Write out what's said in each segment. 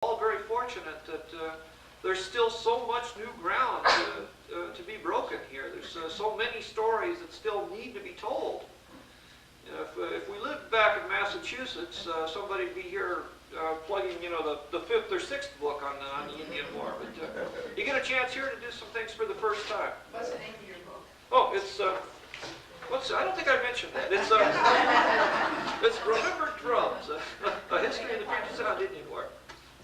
all very fortunate that there's still so much new ground to be broken here. There's so many stories that still need to be told. If we lived back in Massachusetts, somebody would be here plugging, the fifth or sixth book on the Indian War. But you get a chance here to do some things for the first time. What's the name of your book? Oh, it's I don't think I mentioned that. It's Remembered Drums, a history of the Puget Sound Indian War.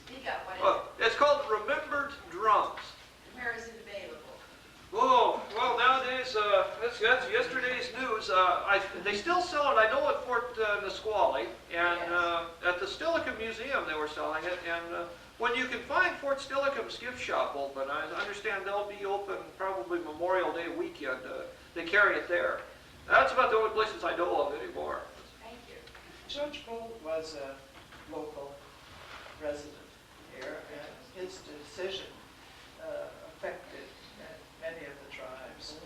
Speak up. What is it? It's called Remembered Drums. Where is it available? Oh, well, nowadays, that's yesterday's news. They still sell it, I know, at Fort Nisqually, and Yes. at the Steilacoom Museum they were selling it, and when you can find Fort Steilacoom's gift shop open, I understand they'll be open probably Memorial Day weekend. They carry it there. That's about the only places I know of anymore. Thank you. Judge Bolt was a local resident here, and his decision affected many of the tribes.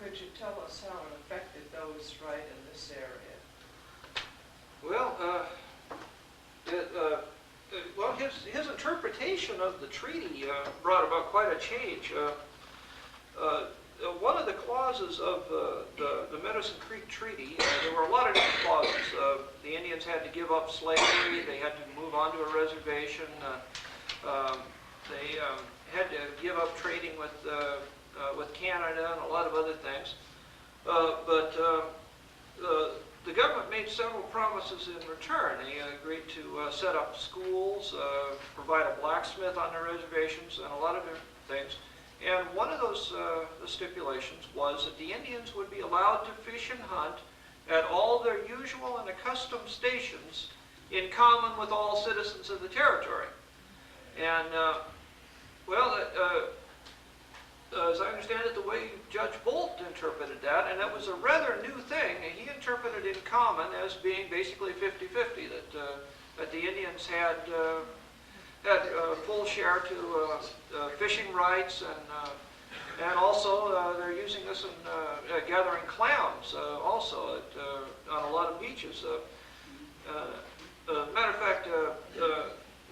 Could you tell us how it affected those right in this area? Well, his interpretation of the treaty brought about quite a change. One of the clauses of the Medicine Creek Treaty, there were a lot of different clauses. The Indians had to give up slavery, they had to move onto a reservation, they had to give up trading with Canada and a lot of other things. But the government made several promises in return. They agreed to set up schools, provide a blacksmith on their reservations, and a lot of different things. And one of those stipulations was that the Indians would be allowed to fish and hunt at all their usual and accustomed stations in common with all citizens of the territory. And, as I understand it, the way Judge Bolt interpreted that, and that was a rather new thing, he interpreted in common as being basically 50-50, that the Indians had full share to fishing rights, and also they're using this in gathering clams also on a lot of beaches. Matter of fact,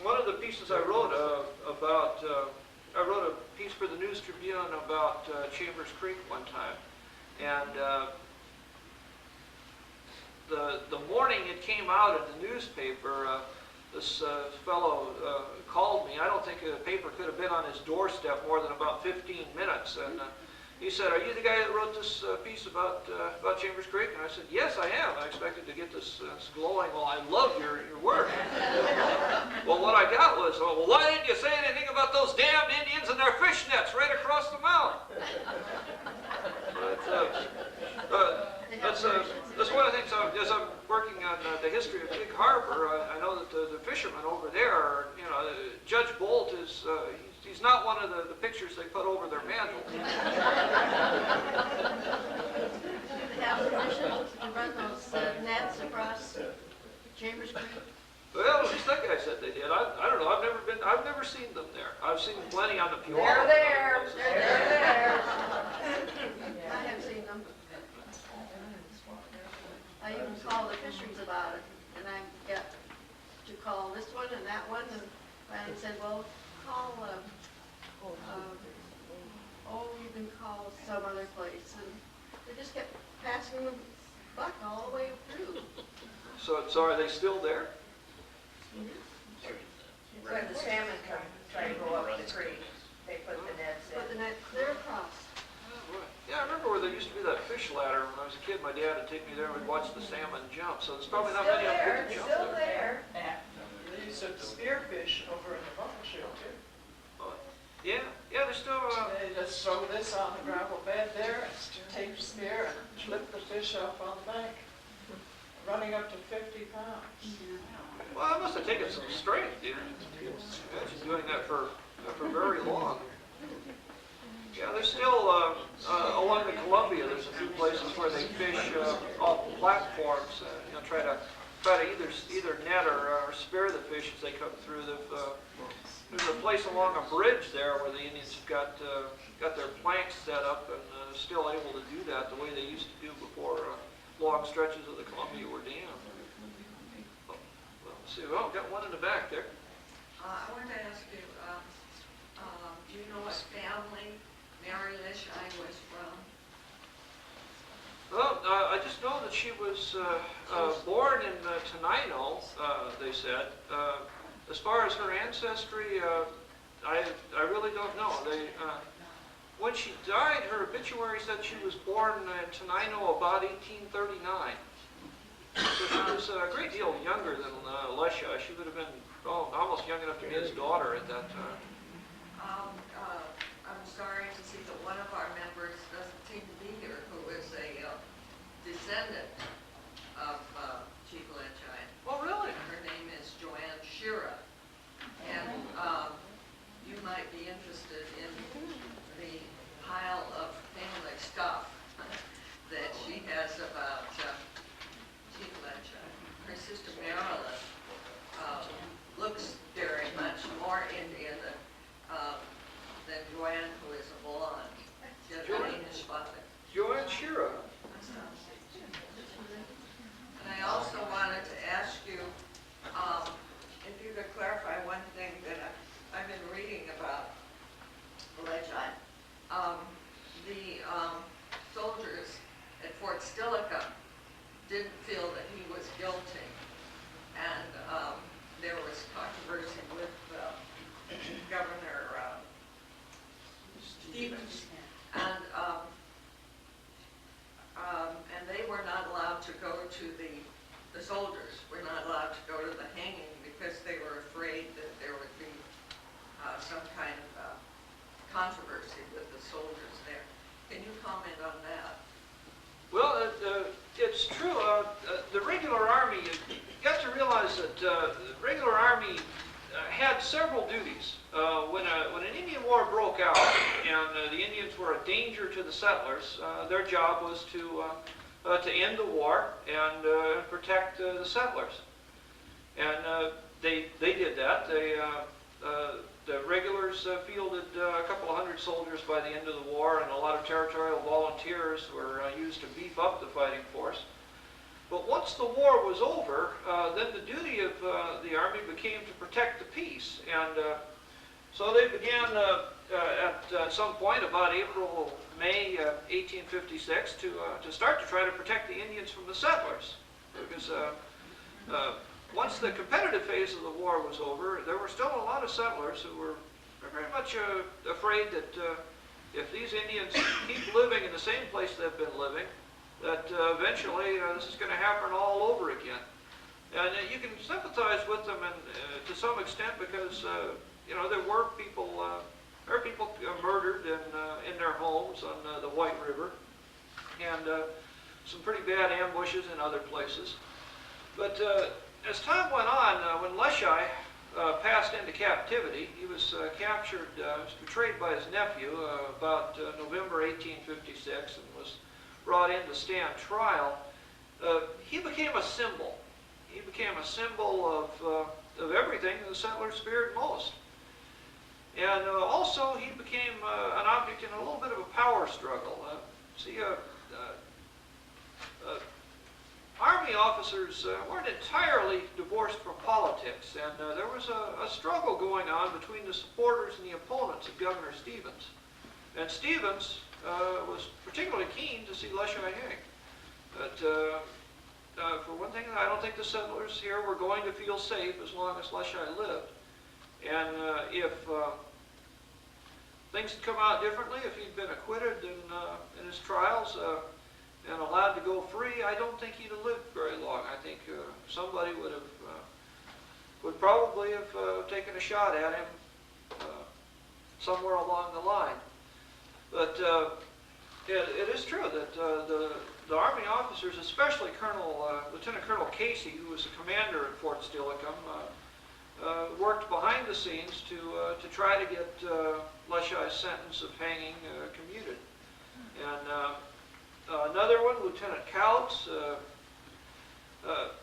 one of the pieces I wrote I wrote a piece for the News Tribune about Chambers Creek one time, and the morning it came out in the newspaper, this fellow called me. I don't think the paper could have been on his doorstep more than about 15 minutes, and he said, "Are you the guy that wrote this piece about Chambers Creek?" And I said, "Yes, I am. I expected to get this glowing, well, I love your work." Well, what I got was, "Well, why didn't you say anything about those damned Indians and their fish nets right across the mountain?" That's one of the things, as I'm working on the history of Big Harbor, I know that the fishermen over there are, Judge Bolt is, he's not one of the pictures they put over their mantle. Do they have permission to run those nets across Chambers Creek? Well, at least that guy said they did. I don't know. I've never seen them there. I've seen plenty on the Puyallup. They're there. I have seen them. I even called the fisheries about it, and I got to call this one and that one, and Brandon said, "Well, call, you can call some other place," and they just kept passing the buck all the way through. So are they still there? When the salmon come, try to go up the creek, they put the nets in. Put the net clear across. Oh, boy. Yeah, I remember where there used to be that fish ladder. When I was a kid, my dad would take me there and we'd watch the salmon jump. So there's probably not many of them that jump Still there. there. They used to spearfish over in the buffalo show too. Oh, yeah, they're still. They just throw this on the gravel bed there, and take the spear and flip the fish off on the bank, running up to 50 pounds. Well, I must have taken some strength, Imagine doing that for very long. Yeah, there's still along the Columbia. There's a few places where they fish off platforms. Try to either net or spear the fish as they come through. There's a place along a bridge there where the Indians have got their planks set up and still able to do that the way they used to do before long stretches of the Columbia were dammed. Let's see. Well, got one in the back there. that she was born in Tenino, they said. As far as her ancestry, I really don't know. When she died, her obituary said she was born in Tenino about 1839. So she was a great deal younger than Lesha. She would have been almost young enough to be his daughter at that time. I'm sorry to see that one of our members doesn't seem to be here, who is a descendant of Chief Lenchine. Oh, really? Her name is Joanne Shira, and you might be interested in the pile of family stuff that she has about Chief Lenchine. Her sister Marilyn looks very much more Indian than Joanne, who is a blonde. She has an English father. Joanne Shira. And I also wanted to ask you if you could clarify one thing that I've been reading about Lechi. The soldiers at Fort Steilacoom didn't feel that he was guilty, and there was controversy with Governor Stevens, and they were not allowed to go to the soldiers were not allowed to go to the hanging because they were afraid that there would be some kind of controversy with the soldiers there. Can you comment on that? Well, it's true. The regular army, you got to realize that the regular army had several duties. When an Indian war broke out and the Indians were a danger to the settlers, their job was to end the war and protect the settlers. And they did that. The regulars fielded a couple of hundred soldiers by the end of the war, and a lot of territorial volunteers were used to beef up the fighting force. But once the war was over, then the duty of the army became to protect the peace. And so they began at some point, about April, May 1856, to start to try to protect the Indians from the settlers. Because once the competitive phase of the war was over, there were still a lot of settlers who were very much afraid that if these Indians keep living in the same place they've been living, that eventually this is going to happen all over again. And you can sympathize with them to some extent because there were people murdered in their homes on the White River, and some pretty bad ambushes in other places. But as time went on, when Leschi passed into captivity, he was captured, betrayed by his nephew about November 1856, and was brought in to stand trial. He became a symbol. He became a symbol of everything the settlers feared most. And also he became an object in a little bit of a power struggle. Army officers weren't entirely divorced from politics, and there was a struggle going on between the supporters and the opponents of Governor Stevens. And Stevens was particularly keen to see Leschi hanged. But for one thing, I don't think the settlers here were going to feel safe as long as Leschi lived. And if things had come out differently, if he'd been acquitted in his trials and allowed to go free, I don't think he'd have lived very long. I think somebody would probably have taken a shot at him somewhere along the line. But it is true that the Army officers, especially Lieutenant Colonel Casey, who was the commander at Fort Steilacoom, worked behind the scenes to try to get Leschi's sentence of hanging commuted. And another one, Lieutenant Couts,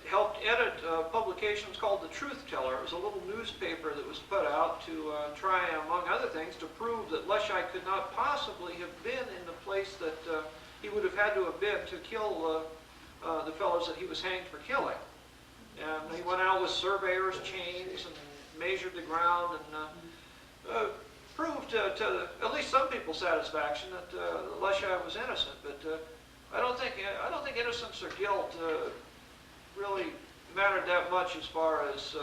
helped edit publications called The Truth Teller. It was a little newspaper that was put out to try, among other things, to prove that Leschi could not possibly have been in the place that he would have had to have been to kill the fellows that he was hanged for killing. And he went out with surveyor's chains and measured the ground and proved to at least some people's satisfaction that Leschi was innocent. But I don't think innocence or guilt really mattered that much as far as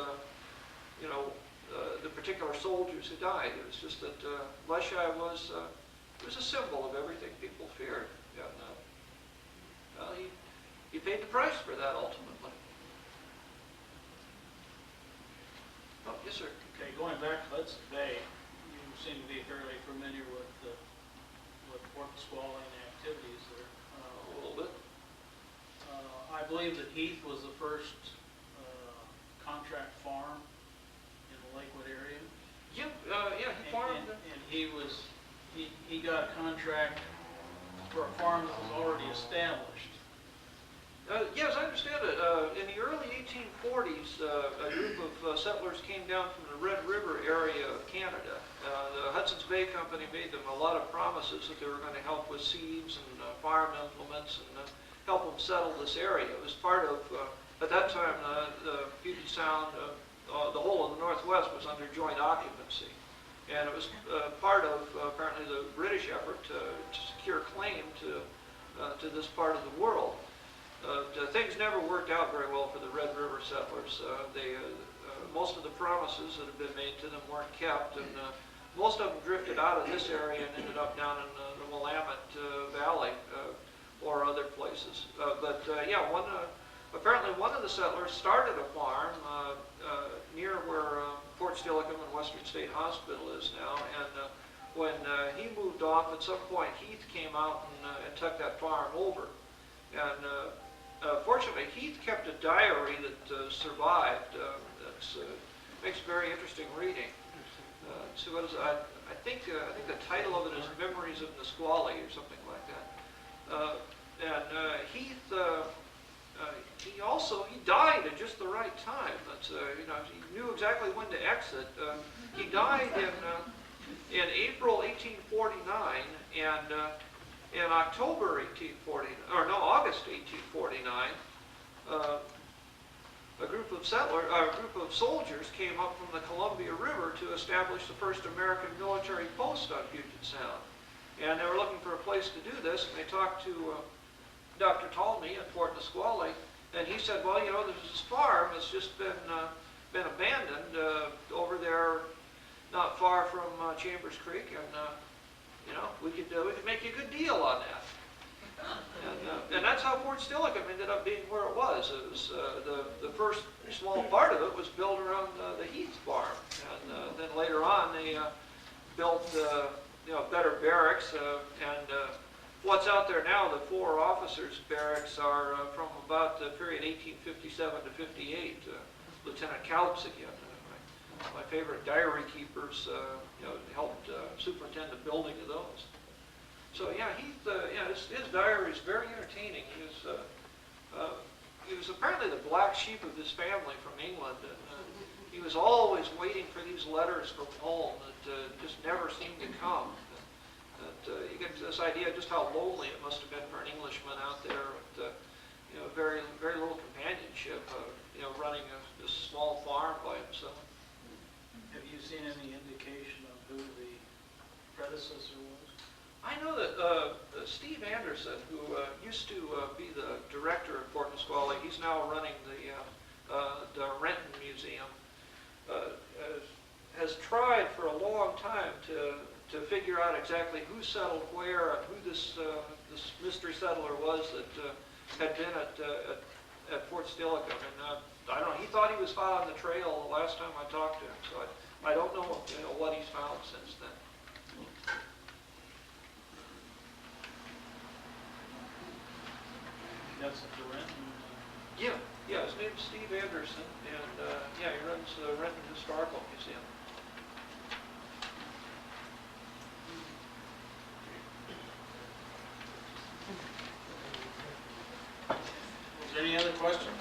you know, the particular soldiers who died. It was just that Leshai was a symbol of everything people feared, and well, he paid the price for that ultimately. Oh, yes, sir. Okay, going back to Hudson Bay, you seem to be fairly familiar with Port Nisqually and the activities there. A little bit. I believe that Heath was the first contract farm in the Lakewood area. Yeah, yeah, he farmed. And he got a contract for a farm that was already established. Yes, I understand it. In the early 1840s, a group of settlers came down from the Red River area of Canada. The Hudson's Bay Company made them a lot of promises that they were going to help with seeds and farm implements and help them settle this area. It was part of, at that time, the Puget Sound, the whole of the Northwest was under joint occupancy. And it was part of, apparently, the British effort to secure claim to this part of the world. Things never worked out very well for the Red River settlers. Most of the promises that had been made to them weren't kept, and most of them drifted out of this area and ended up down in the Willamette Valley or other places. Yeah, apparently one of the settlers started a farm near where Fort Steilacoom and Western State Hospital is now, and when he moved off, at some point Heath came out and took that farm over. And fortunately, Heath kept a diary that survived. That makes very interesting reading. So what is it? I think the title of it is Memories of Nisqually or something like that. Heath, he died at just the right time. That's you know, he knew exactly when to exit. He died in April 1849, and in October 1849, or no, August 1849, a group of soldiers came up from the Columbia River to establish the first American military post on Puget Sound. And they were looking for a place to do this, and they talked to Dr. Talmy at Fort Nisqually, and he said, well, you know, there's this farm that's just been abandoned over there not far from Chambers Creek, and you know, we could make you a good deal on that. And that's how Fort Steilacoom ended up being where it was. It was the first small part of it was built around the Heath farm, and then later on they built you know, better barracks. And what's out there now, the 4 officers' barracks, are from about the period 1857 to 58. Lieutenant Couts again. My favorite diary keepers, you know, helped superintend the building of those. So yeah, Heath, yeah, his diary is very entertaining. He was apparently the black sheep of his family from England, and he was always waiting for these letters from home that just never seemed to come. You get this idea of just how lonely it must have been for an Englishman out there with, you know, very little companionship. You know, running this small farm by himself. Have you seen any indication of who the predecessor was? I know that Steve Anderson, who used to be the director of Fort Nisqually, he's now running the Renton Museum, has tried for a long time to figure out exactly who settled where and who this mystery settler was that had been at Fort Steilacoom. And I don't know, he thought he was following the trail the last time I talked to him, so I don't know, you know, what he's found since then. That's at the Renton. Yeah, his name's Steve Anderson, and yeah, he runs the Renton Historical Museum. Is there any other questions?